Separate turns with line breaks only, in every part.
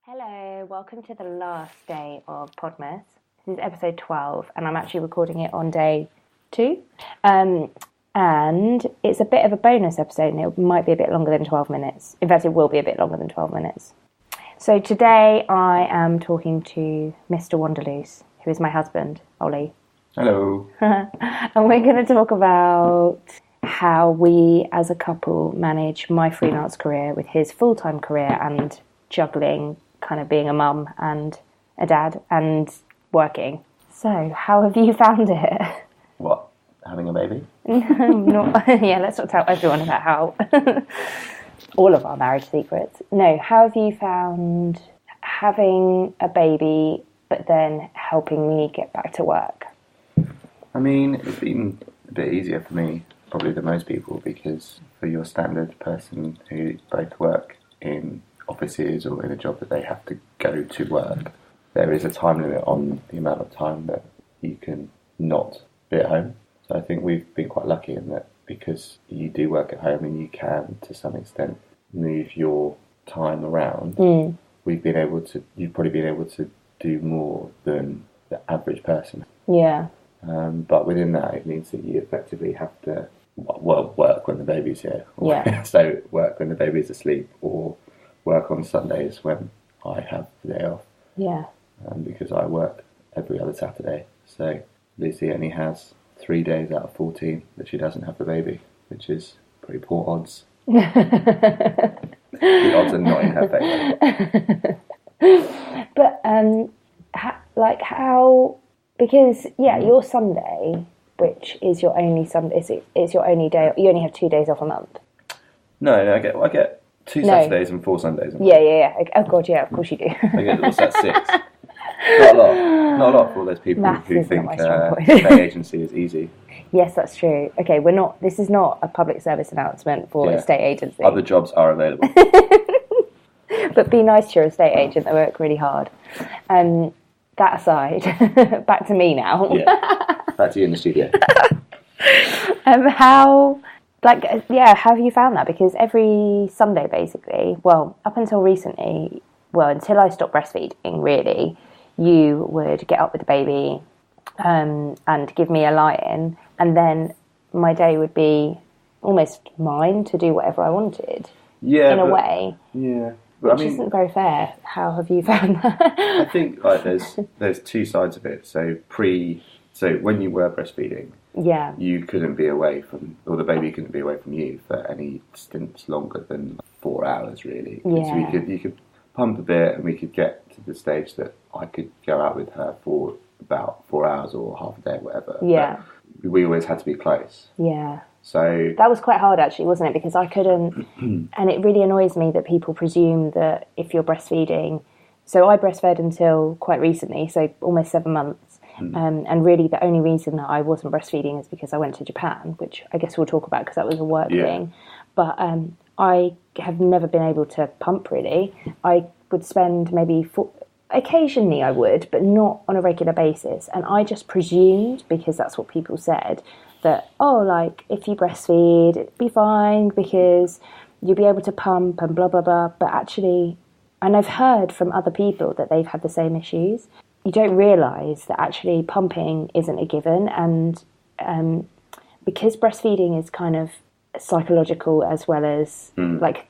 Hello, welcome to the last day of Podmas. This is episode 12 and I'm actually recording it on day 2. And it's a bit of a bonus episode and it might be a bit longer than 12 minutes. In fact, it will be a bit longer than 12 minutes. So today I am talking to Mr Wanderluce, who is my husband, Ollie.
Hello.
And we're going to talk about how we as a couple manage my freelance career with his full-time career and juggling kind of being a mum and a dad and working. So, how have you found it?
What? Having a baby?
Yeah, let's not tell everyone about how all of our marriage secrets. No, how have you found having a baby but then helping me get back to work?
I mean, it's been a bit easier for me, probably than most people, because for your standard person who both work in offices or in a job that they have to go to work, there is a time limit on the amount of time that you can not be at home. So I think we've been quite lucky in that, because you do work at home and you can to some extent move your time around. You've probably been able to do more than the average person.
Yeah.
But within that, it means that you effectively have to work when the baby's here.
Yeah.
So work when the baby's asleep, or work on Sundays when I have the day off.
Yeah.
Because I work every other Saturday. So Lucy only has 3 days out of 14 that she doesn't have the baby, which is pretty poor odds. The odds are not in her favour.
But how? Because your Sunday, which is your only Sunday, it's your only day. You only have 2 days off a month.
No, I get 2 Saturdays and 4 Sundays.
Yeah. Oh God, yeah, of course you do.
I get what's that, 6? Not a lot for all those people who think state agency is easy.
Yes, that's true. Okay, this is not a public service announcement for a estate agency.
Other jobs are available.
But be nice to your estate agent. They work really hard. That aside, back to me now.
Yeah, back to you in the studio.
How have you found that? Because every Sunday, basically, up until recently, until I stopped breastfeeding, really, you would get up with the baby and give me a lie-in, and then my day would be almost mine to do whatever I wanted.
Yeah,
in a way.
Yeah.
Which isn't very fair. How have you found that?
I think there's 2 sides of it. So when you were breastfeeding, you couldn't be away from, or the baby couldn't be away from you for any stints longer than 4 hours, really.
Yeah.
So you could pump a bit, and we could get to the stage that I could go out with her for about 4 hours or half a day, whatever.
Yeah.
But we always had to be close.
Yeah.
So
that was quite hard, actually, wasn't it? Because I couldn't, and it really annoys me that people presume that if you're breastfeeding. So I breastfed until quite recently, so almost 7 months. And really the only reason that I wasn't breastfeeding is because I went to Japan, which I guess we'll talk about because that was a work thing. But I have never been able to pump, really. I would spend occasionally I would, but not on a regular basis. And I just presumed, because that's what people said, that, if you breastfeed, it'd be fine because you'll be able to pump and blah, blah, blah. But actually, and I've heard from other people that they've had the same issues, you don't realise that actually pumping isn't a given. And because breastfeeding is kind of psychological as well as,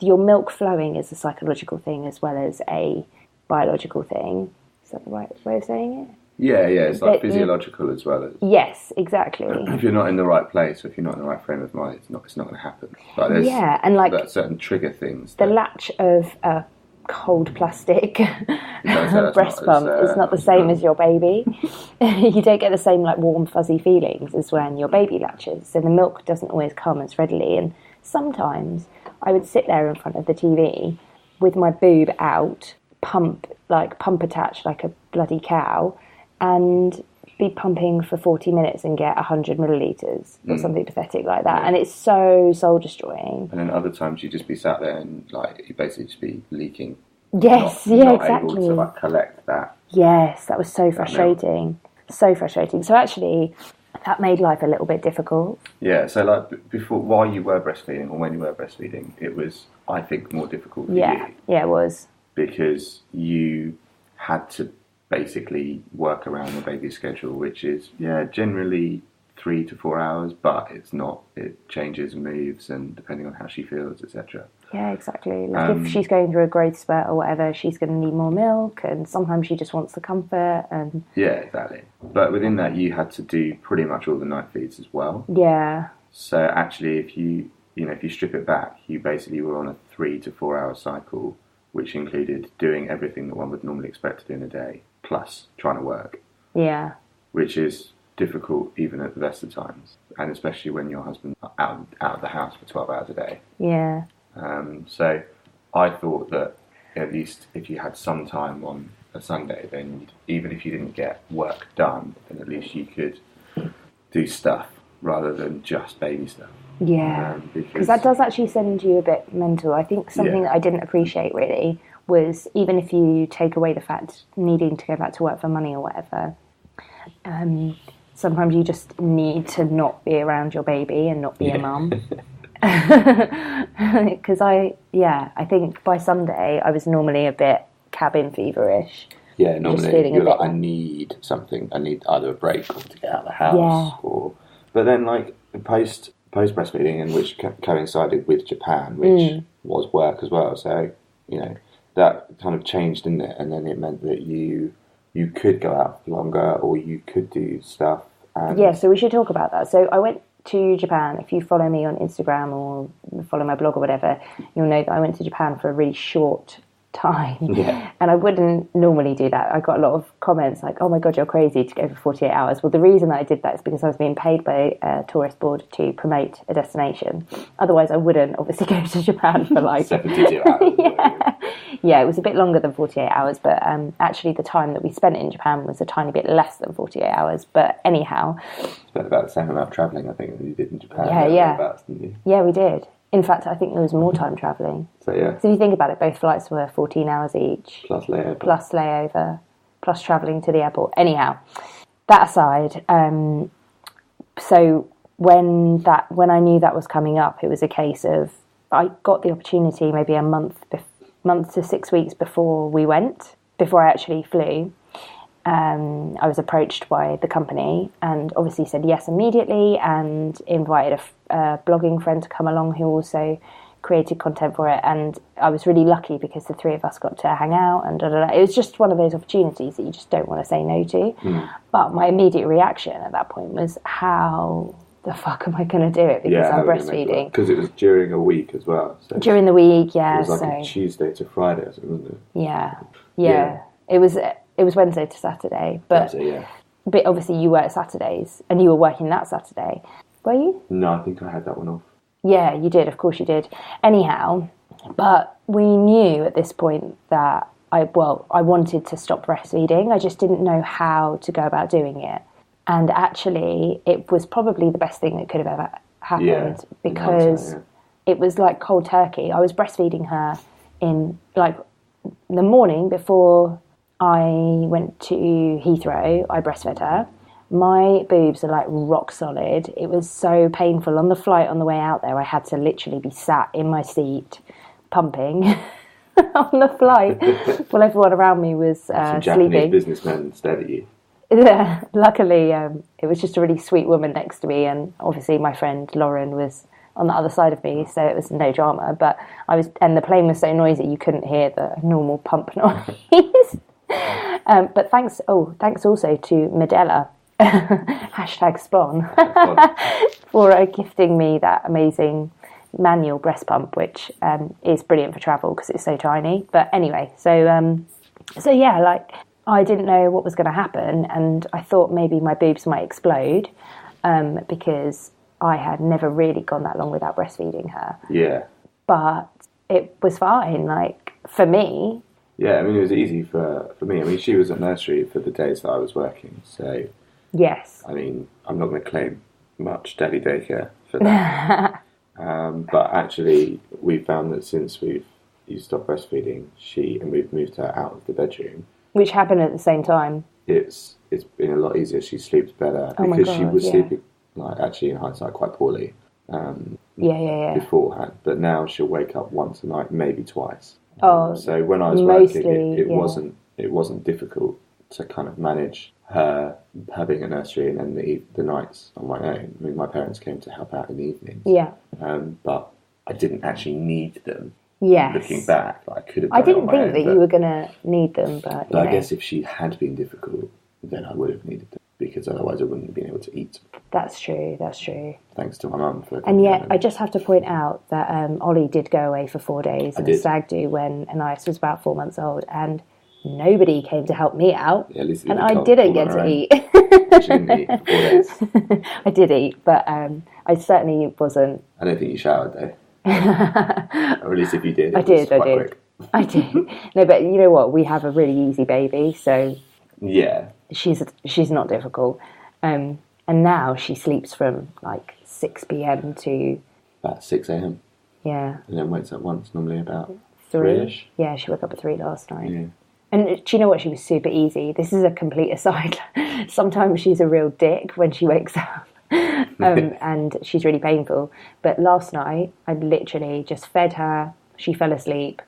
your milk flowing is a psychological thing as well as a biological thing. Is that the right way of saying it?
Yeah, it's like physiological as well as...
Yes, exactly.
If you're not in the right place, or if you're not in the right frame of mind, it's not going to happen. Like there's certain trigger things.
The latch of a cold plastic breast pump is not the same as your baby. You don't get the same warm fuzzy feelings as when your baby latches. So the milk doesn't always come as readily. And sometimes I would sit there in front of the TV with my boob out, pump attached like a bloody cow, and be pumping for 40 minutes and get 100 millilitres or something pathetic like that. And it's so soul destroying.
And then other times you just be sat there and you basically just be leaking.
Yes,
not
exactly.
Able to collect that.
Yes, that was so frustrating. So frustrating. So actually, that made life a little bit difficult.
Yeah, so before, while you were breastfeeding, or when you were breastfeeding, it was, I think, more difficult for you.
Yeah, it was.
because you had to basically work around the baby's schedule, which is, generally 3 to 4 hours, but it's not. It changes and moves, and depending on how she feels, etc.
Yeah, exactly. Like if she's going through a growth spurt or whatever, she's going to need more milk, and sometimes she just wants the comfort. And
yeah, exactly. But within that, you had to do pretty much all the night feeds as well.
Yeah.
So actually, if you strip it back, you basically were on a 3 to 4 hour cycle, which included doing everything that one would normally expect to do in a day, plus trying to work.
Yeah.
Which is difficult even at the best of times, and especially when your husband's out of the house for 12 hours a day.
Yeah.
So I thought that at least if you had some time on a Sunday, then even if you didn't get work done, then at least you could do stuff rather than just baby stuff.
Yeah, because that does actually send you a bit mental. I think something that I didn't appreciate really was, even if you take away the fact needing to go back to work for money or whatever, sometimes you just need to not be around your baby and not be a mum. Because I think by Sunday I was normally a bit cabin feverish.
Yeah, normally you're like, I need something. I need either a break or to get out of the house. But then like post breastfeeding, and which coincided with Japan, which was work as well. So, that kind of changed, didn't it? And then it meant that you could go out for longer, or you could do stuff.
Yeah, so we should talk about that. So I went to Japan. If you follow me on Instagram or follow my blog or whatever, you'll know that I went to Japan for a really short time.
Yeah.
And I wouldn't normally do that. I got a lot of comments like, oh my God, you're crazy to go for 48 hours. Well, the reason that I did that is because I was being paid by a tourist board to promote a destination. Otherwise, I wouldn't obviously go to Japan for like
72 hours.
Yeah, it was a bit longer than 48 hours, but actually the time that we spent in Japan was a tiny bit less than 48 hours. But anyhow,
spent about the same amount of travelling, I think, that you did in Japan.
Yeah, we did. In fact, I think there was more time travelling.
So if
you think about it, both flights were 14 hours each.
Plus layover.
Plus travelling to the airport. Anyhow, that aside, so when I knew that was coming up, it was a case of, I got the opportunity maybe a month to 6 weeks before I actually flew. I was approached by the company and obviously said yes immediately, and invited a blogging friend to come along who also created content for it. And I was really lucky because the three of us got to hang out and It was just one of those opportunities that you just don't want to say no to. But my immediate reaction at that point was, how the fuck am I going to do it, because I'm breastfeeding?
Because it was during a week as well. So
during the week, yeah.
It was like a Tuesday to Friday or something, wasn't it?
Yeah. It was Wednesday to Saturday, but obviously you work Saturdays, and you were working that Saturday, were you?
No, I think I had that one off.
Yeah, you did. Of course you did. Anyhow, but we knew at this point that I wanted to stop breastfeeding. I just didn't know how to go about doing it. And actually, it was probably the best thing that could have ever happened, because it was like cold turkey. I was breastfeeding her in like the morning before I went to Heathrow. I breastfed her. My boobs are like rock solid. It was so painful. On the flight on the way out there, I had to literally be sat in my seat pumping on the flight while everyone around me was
Some
sleeping.
Japanese businessmen stared at you.
Yeah, luckily it was just a really sweet woman next to me, and obviously my friend Lauren was on the other side of me, so it was no drama. But and the plane was so noisy you couldn't hear the normal pump noise. But thanks also to Medela, #Spawn, for gifting me that amazing manual breast pump, which is brilliant for travel because it's so tiny. But anyway, so yeah, like, I didn't know what was going to happen, and I thought maybe my boobs might explode, because I had never really gone that long without breastfeeding her.
Yeah.
But it was fine, like, for me.
Yeah, I mean, it was easy for me. I mean, she was at nursery for the days that I was working, so...
Yes.
I mean, I'm not going to claim much daddy daycare for that. But actually, we found that since you stopped breastfeeding, and we've moved her out of the bedroom...
Which happened at the same time.
It's been a lot easier. She sleeps better because she was sleeping, like, actually in hindsight, quite poorly. Beforehand, but now she'll wake up once a night, maybe twice. So when I was working, it wasn't difficult to kind of manage her being at nursery and then the nights on my own. I mean, my parents came to help out in the evenings.
Yeah.
But I didn't actually need them.
Yes.
Looking back, I could have.
I didn't think that you were going to need them, but
I guess if she had been difficult, then I would have needed them, because otherwise I wouldn't have been able to eat.
That's true.
Thanks to my mum for.
And yet, I just have to point out that Ollie did go away for 4 days on a stag do when Anais was about 4 months old, and nobody came to help me out, and I didn't get to eat.
She didn't eat for 4 days.
I did eat, but I certainly wasn't.
I don't think you showered though. Or at least if you did,
I did. No, but you know what? We have a really easy baby, so
yeah,
she's not difficult. And now she sleeps from like 6 p.m. to
about 6 a.m.
Yeah,
and then wakes up once, normally about
3-ish. Yeah, she woke up at 3 last night.
Yeah.
And do you know what? She was super easy. This is a complete aside. Sometimes she's a real dick when she wakes up. And she's really painful. But last night, I literally just fed her. She fell asleep.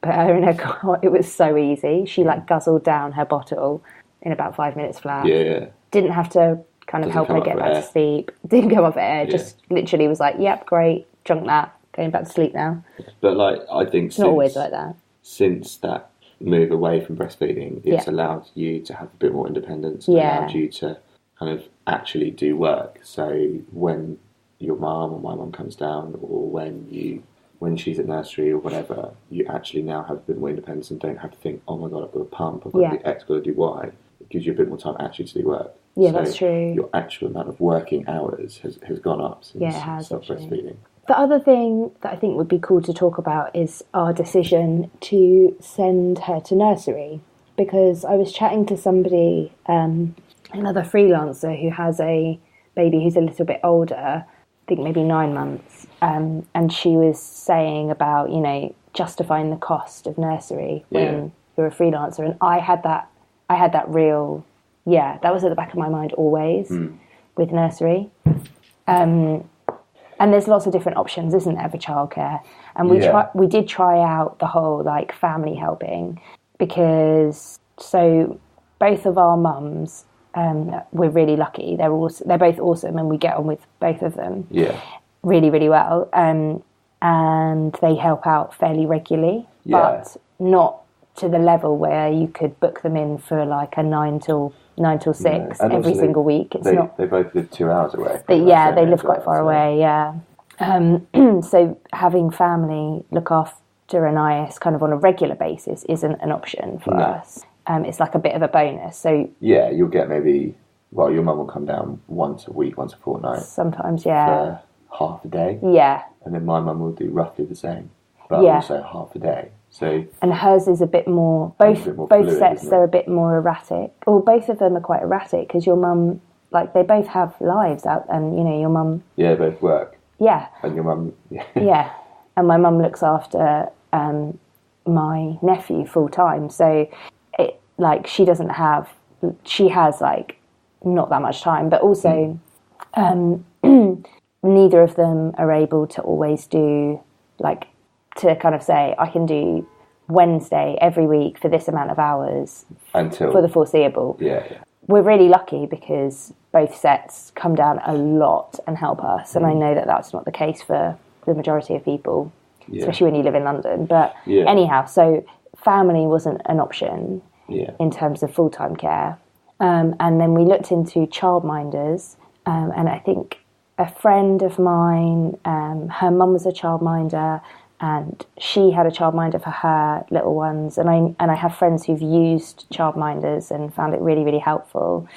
Put her in her cot. It was so easy. She like guzzled down her bottle in about 5 minutes flat.
Yeah.
Didn't have to kind of help her get back to sleep. Didn't go off air. Yeah. Just literally was like, yep, great. Drunk that. Going back to sleep now.
But like, I think
it's not always like that.
Since that move away from breastfeeding, it's allowed you to have a bit more independence. And allowed you to kind of actually do work. So when your mum or my mum comes down, or when she's at nursery or whatever, you actually now have a bit more independence and don't have to think, oh my god, I've got to pump, I've got to do X, I've got to do Y. It gives you a bit more time actually to do work.
Yeah, so that's true.
Your actual amount of working hours has gone up since
it has,
stopped breastfeeding.
The other thing that I think would be cool to talk about is our decision to send her to nursery, because I was chatting to somebody, another freelancer who has a baby who's a little bit older, I think maybe 9 months, and she was saying about, justifying the cost of nursery when you're a freelancer, and I had that real, that was at the back of my mind always with nursery. And there's lots of different options, isn't there, for childcare? And we did try out the whole like family helping, because so both of our mums, we're really lucky. They're both awesome, and we get on with both of them really, really well. And they help out fairly regularly, but not to the level where you could book them in for like a 9 till 6 every single week. It's not.
They both live 2 hours away.
They live quite far away. Yeah. So having family look after Anais kind of on a regular basis isn't an option for us. It's like a bit of a bonus. So
you'll get maybe. Well, your mum will come down once a week, once a fortnight.
Sometimes,
for half a day.
Yeah.
And then my mum will do roughly the same, but also half a day. So
and hers is a bit more. Both fluid, sets they're a bit more erratic. Or both of them are quite erratic, because your mum, like they both have lives out, and your mum.
Yeah, both work.
Yeah.
And your mum.
Yeah, and my mum looks after my nephew full time, so it like she has like not that much time, but also neither of them are able to always do like. To kind of say, I can do Wednesday every week for this amount of hours for the foreseeable.
Yeah.
We're really lucky because both sets come down a lot and help us, and I know that that's not the case for the majority of people, especially when you live in London. But anyhow, so family wasn't an option in terms of full-time care, and then we looked into childminders, and I think a friend of mine, her mum was a childminder. And she had a childminder for her little ones, and I have friends who've used childminders and found it really, really helpful,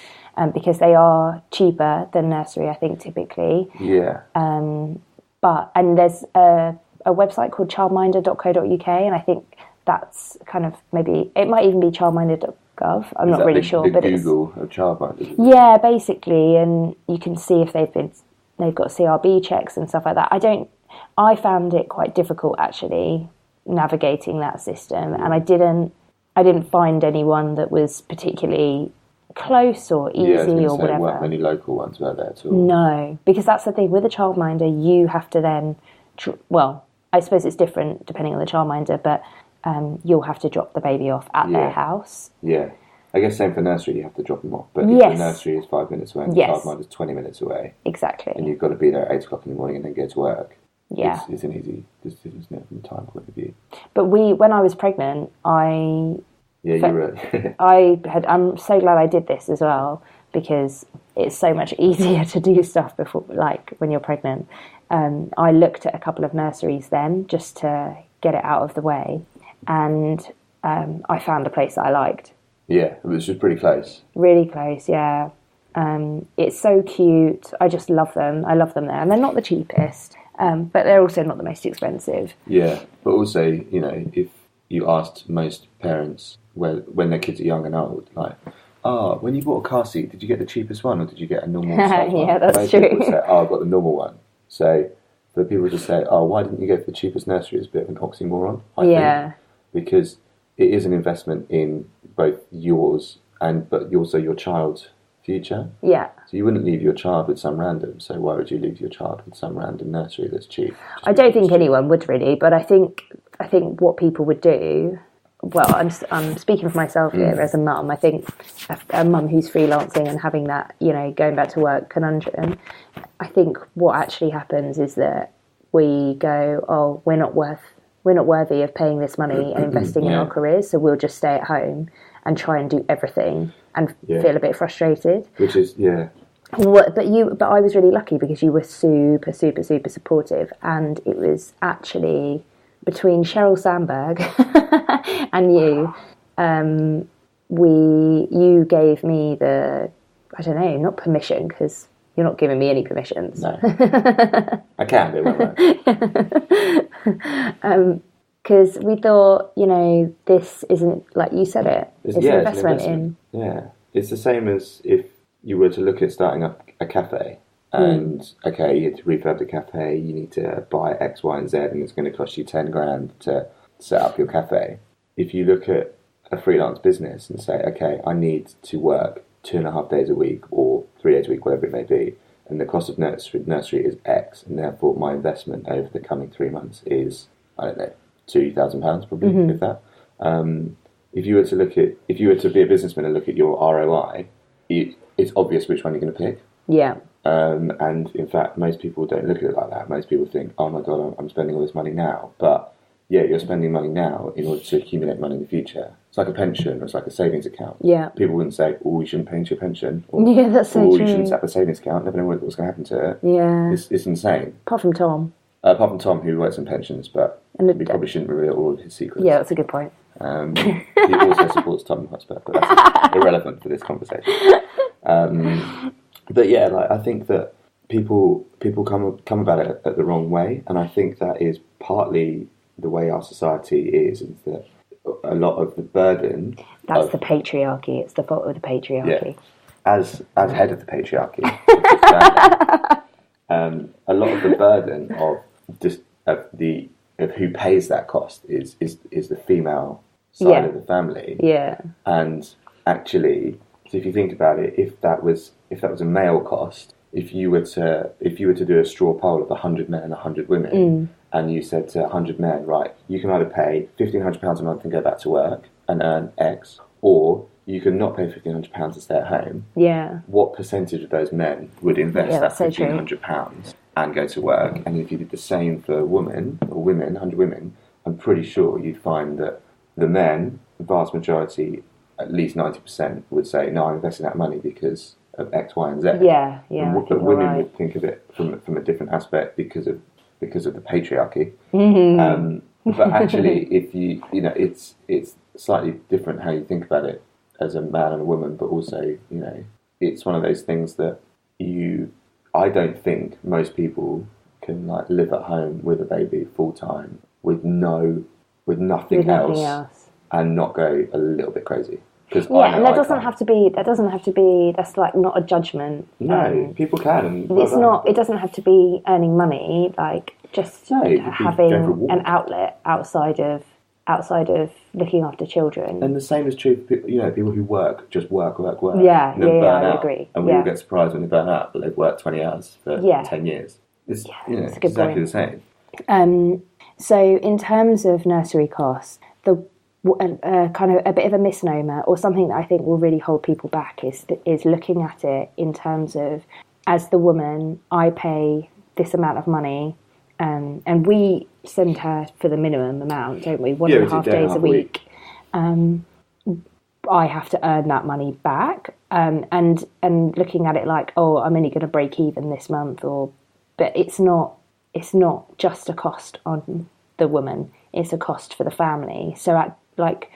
because they are cheaper than nursery, I think, typically.
Yeah.
And there's a website called childminder.co.uk, and I think that's kind of it might even be childminder.gov. I'm not really sure, but
Google of childminders.
Yeah, basically, and you can see if they've got CRB checks and stuff like that. I found it quite difficult actually navigating that system, and I didn't find anyone that was particularly close or easy or whatever.
There weren't many local ones, were there at all?
No, because that's the thing with a childminder. You have to then, I suppose it's different depending on the childminder, but you'll have to drop the baby off at their house.
Yeah. I guess same for nursery, you have to drop them off. But if the nursery is 5 minutes away and the childminder is 20 minutes away.
Exactly.
And you've got to be there at 8 o'clock in the morning and then go to work.
Yeah.
It's an easy decision, isn't it, from a time point of view.
But when I was pregnant, I'm so glad I did this as well, because it's so much easier to do stuff before, like when you're pregnant. I looked at a couple of nurseries then just to get it out of the way, and I found a place that I liked.
Yeah, it was just pretty close.
Really close, yeah. It's so cute. I just love them. I love them there. And they're not the cheapest, but they're also not the most expensive.
Yeah, but also, you know, if you asked most parents when their kids are young and old, like, when you bought a car seat, did you get the cheapest one or did you get a normal one?
Yeah, that's
most
true.
People say, I got the normal one. So for people to say, why didn't you go for the cheapest nursery, is a bit of an oxymoron, I think. Because it is an investment in both yours but also your child's future. Yeah. So you wouldn't leave your child with some random. So why would you leave your child with some random nursery that's cheap?
I don't think anyone would really, but I think what people would do. Well, I'm speaking for myself here as a mum. I think a mum who's freelancing and having that, you know, going back to work conundrum. I think what actually happens is that we go, we're not worthy of paying this money and investing in our careers, so we'll just stay at home and try and do everything and feel a bit frustrated.
Which is,
But I was really lucky because you were super, super, super supportive, and it was actually between Sheryl Sandberg and you, you gave me the, I don't know, not permission, because you're not giving me any permissions.
No. I can do, won't I?
Because we thought, you know, this isn't, like you said it's an investment in...
Yeah, it's the same as if you were to look at starting up a cafe and, you have to refurb the cafe, you need to buy X, Y and Z and it's going to cost you 10 grand to set up your cafe. If you look at a freelance business and say, I need to work 2.5 days a week or 3 days a week, whatever it may be, and the cost of nursery is X, and therefore my investment over the coming 3 months is, I don't know, £2,000 probably, if that. If you were to be a businessman and look at your ROI, it's obvious which one you're going to pick.
Yeah.
And in fact, most people don't look at it like that. Most people think, oh my God, I'm spending all this money now. But yeah, you're spending money now in order to accumulate money in the future. It's like a pension or it's like a savings account. Yeah. People wouldn't say, you shouldn't pay into your pension. Or,
that's so true.
You shouldn't set up a savings account. Never know what's going to happen to it.
Yeah.
It's insane.
Apart from Tom.
Who works in pensions, but we probably shouldn't reveal all of his secrets.
Yeah, that's a good point.
He also supports Tom Hotspur, but that's irrelevant for this conversation. But yeah, like I think that people come about it at the wrong way, and I think that is partly the way our society is that a lot of the burden.
That's the patriarchy. It's the fault of the patriarchy.
Yeah. As head of the patriarchy, a lot of the burden of who pays that cost is the female side of the family. Yeah. And actually, so if you think about it, if that was a male cost, if you were to do a straw poll of 100 men and 100 women, and you said to 100 men, right, you can either pay £1,500 a month and go back to work and earn X, or you can not pay £1,500 to stay at home. Yeah. What percentage of those men would invest that £1,500 and go to work? And if you did the same for women, 100 women, I'm pretty sure you'd find that the men, the vast majority, at least 90%, would say, no, I'm investing that money because of X, Y, and Z.
Yeah.
But women would think of it from a different aspect because of the patriarchy. But actually, if it's slightly different how you think about it as a man and a woman, but also, it's one of those things that I don't think most people can like live at home with a baby full time with nothing else and not go a little bit crazy.
And that doesn't have to be. That's like not a judgment.
No, people can.
It doesn't have to be earning money. Like just having an outlet outside of looking after children.
And the same is true for people who work.
Yeah, I agree.
And we all get surprised when they burn out, but they've worked 20 hours for 10 years. It's exactly the same.
So in terms of nursery costs, the kind of a bit of a misnomer, or something that I think will really hold people back, is looking at it in terms of, as the woman, I pay this amount of money, and we send her for the minimum amount, don't we? 1.5 days a week. I have to earn that money back, and looking at it like, oh, I'm only going to break even this month, but it's not just a cost on the woman, it's a cost for the family. So like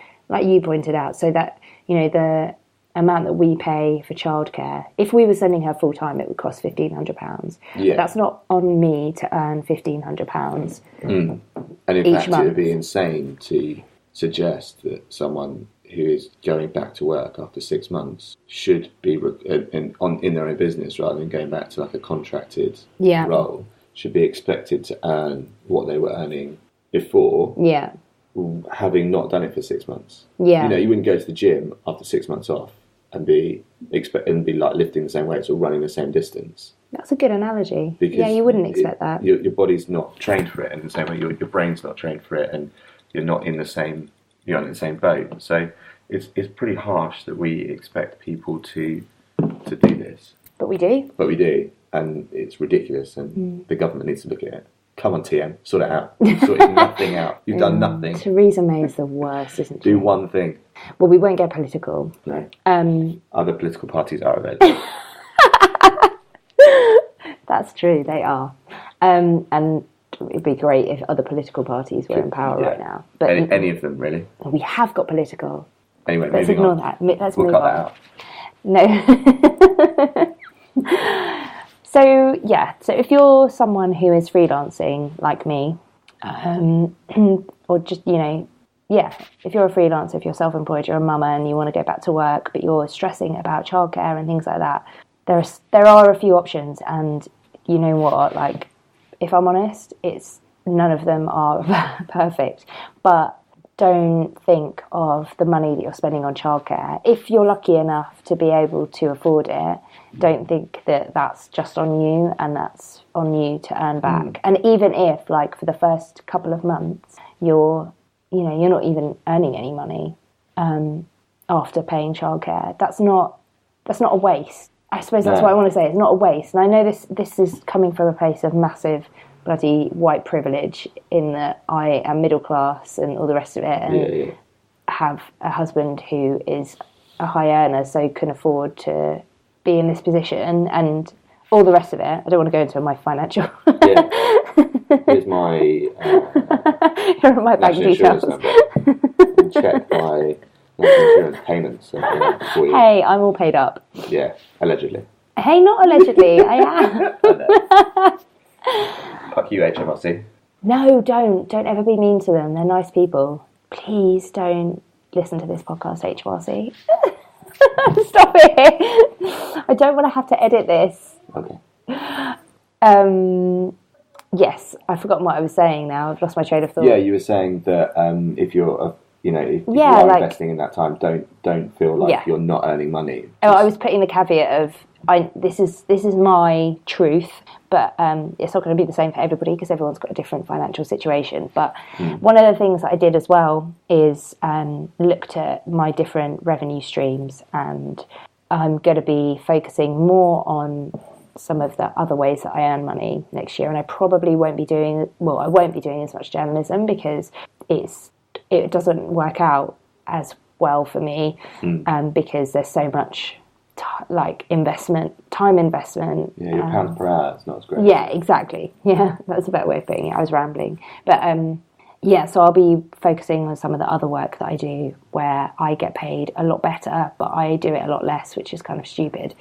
you pointed out, so that, the amount that we pay for childcare, if we were sending her full time, it would cost £1,500.
Yeah.
That's not on me to earn £1,500
And in
each
fact,
month.
it would be insane to suggest that someone who is going back to work after 6 months should be in their own business, rather than going back to like a contracted role, should be expected to earn what they were earning before, having not done it for 6 months.
Yeah.
You wouldn't go to the gym after 6 months off and be like lifting the same weights or running the same distance.
That's a good analogy.
Because
you wouldn't expect that.
Your body's not trained for it, in the same way your brain's not trained for it, and you're not in the same boat. So it's pretty harsh that we expect people to do this.
But we do.
And it's ridiculous, and the government needs to look at it. Come on, TM, sort it out. You've sorted nothing out. You've done nothing.
Theresa May is the worst, isn't she?
Do one thing.
Well, we won't get political.
No. Other political parties are available.
That's true, they are. And it'd be great if other political parties were in power right now. But
any of them, really.
We have got political.
Anyway,
let's ignore that. Let's move
cut
on.
that out.
No. So if you're someone who is freelancing like me, or just, if you're a freelancer, if you're self-employed, you're a mama and you want to go back to work, but you're stressing about childcare and things like that, there are a few options, and you know what, like, if I'm honest, none of them are perfect, but don't think of the money that you're spending on childcare. If you're lucky enough to be able to afford it, don't think that that's just on you and that's on you to earn back. And even if, like, for the first couple of months, you're not even earning any money after paying childcare, that's not a waste. I suppose that's what I want to say. It's not a waste. And I know this is coming from a place of massive bloody white privilege, in that I am middle class and all the rest of it, and have a husband who is a high earner, so can afford to be in this position and all the rest of it. I don't want to go into my financial.
Here's my
here are my bank details.
And check my national insurance payments for you.
Hey, I'm all paid up.
Yeah, allegedly.
Hey, not allegedly. I am.
Fuck you, HMRC.
No, don't ever be mean to them. They're nice people. Please don't listen to this podcast, HMRC. Stop it. I don't want to have to edit this.
Okay.
Yes, I've forgotten what I was saying now. I've lost my train of thought.
Yeah, you were saying that if you're if you are investing in that time, don't feel like you're not earning money.
I was putting the caveat of this is my truth, but it's not going to be the same for everybody because everyone's got a different financial situation. But one of the things that I did as well is looked at my different revenue streams, and I'm going to be focusing more on some of the other ways that I earn money next year. And I probably won't be doing as much journalism because it doesn't work out as well for me, because there's so much time investment.
Yeah, your pounds per hour, it's not as great.
Yeah, exactly. Yeah, that's a better way of putting it. I was rambling. But so I'll be focusing on some of the other work that I do where I get paid a lot better, but I do it a lot less, which is kind of stupid.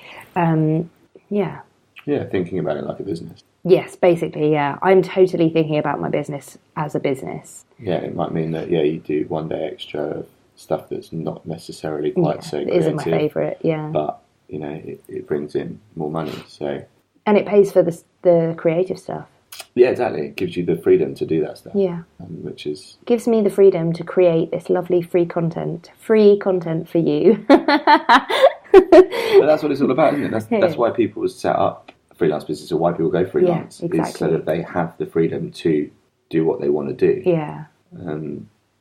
Yeah, thinking about it like a business.
Yes, basically, yeah. I'm totally thinking about my business as a business.
Yeah, it might mean that, you do one day extra of stuff that's not necessarily quite so creative.
It isn't my favourite, yeah.
But, it brings in more money, so...
And it pays for the creative stuff.
Yeah, exactly. It gives you the freedom to do that stuff.
Yeah.
Which is...
Gives me the freedom to create this lovely free content. Free content for you.
But that's what it's all about, isn't it? That's why people set up freelance business, or why people go freelance.
Yeah, exactly.
Is so that they have the freedom to do what they want to do.
Yeah.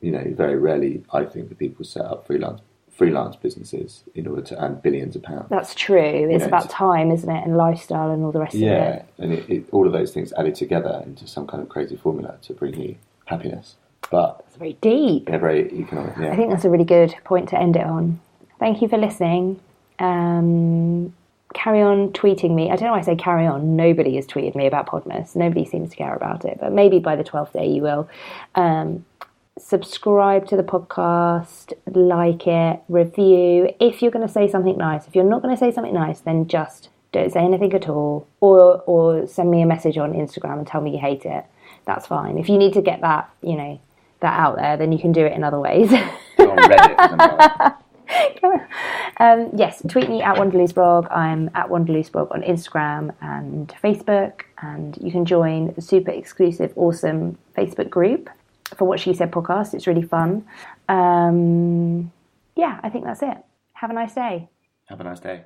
very rarely, I think, that people set up freelance businesses in order to earn billions of pounds.
That's true. It's about time, isn't it? And lifestyle and all the rest of it.
Yeah, and all of those things added together into some kind of crazy formula to bring you happiness. But
it's very deep.
Yeah, very economic. Yeah.
I think that's a really good point to end it on. Thank you for listening. Carry on tweeting me. I don't know why I say carry on. Nobody has tweeted me about Podmas. Nobody seems to care about it, but maybe by the 12th day you will. Subscribe to the podcast, like it, review. If you're going to say something nice, if you're not going to say something nice, then just don't say anything at all, or send me a message on Instagram and tell me you hate it. That's fine. If you need to get that, that out there, then you can do it in other ways.
On Reddit.
Yes, tweet me at Wanderluce I'm at Wanderluce on Instagram and Facebook, and you can join the super exclusive, awesome Facebook group for What She Said podcast. It's really fun. I think that's it. Have a nice day.
Have a nice day.